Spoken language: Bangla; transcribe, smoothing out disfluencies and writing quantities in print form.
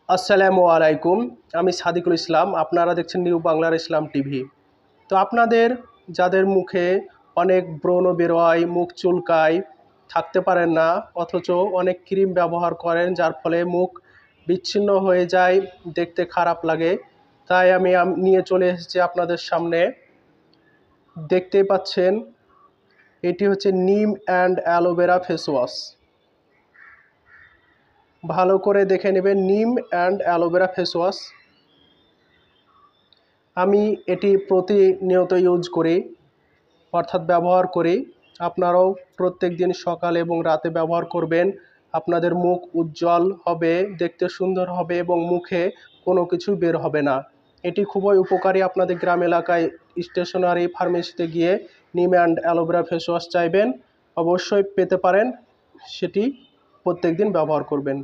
আসসালামু আলাইকুম। আমি সাদিকুল ইসলাম। আপনারা দেখছেন নিউ বাংলার ইসলাম টিভি। তো আপনাদের যাদের মুখে অনেক ব্রণ বেরোয়, মুখ চুলকায়, থাকতে পারেন না, অথচ অনেক ক্রিম ব্যবহার করেন যার ফলে মুখ বিচ্ছিন্ন হয়ে যায়, দেখতে খারাপ লাগে, তাই আমি নিয়ে চলে এসেছি আপনাদের সামনে। দেখতেই পাচ্ছেন, এটি হচ্ছে নিম অ্যান্ড অ্যালোভেরা ফেস ওয়াশ। ভালো করে দেখে নেবেন, নিম অ্যান্ড অ্যালোভেরা ফেস ওয়াশ। আমি এটি প্রতিনিয়ত ইউজ করি, অর্থাৎ ব্যবহার করি। আপনারাও প্রত্যেক দিন সকালে এবং রাতে ব্যবহার করবেন। আপনাদের মুখ উজ্জ্বল হবে, দেখতে সুন্দর হবে এবং মুখে কোনো কিছু বের হবে না। এটি খুবই উপকারী। আপনাদের গ্রাম এলাকায় স্টেশনারি ফার্মেসিতে গিয়ে নিম অ্যান্ড অ্যালোভেরা ফেস ওয়াশ চাইবেন, অবশ্যই পেতে পারেন। সেটি প্রত্যেক দিন ব্যবহার করবেন।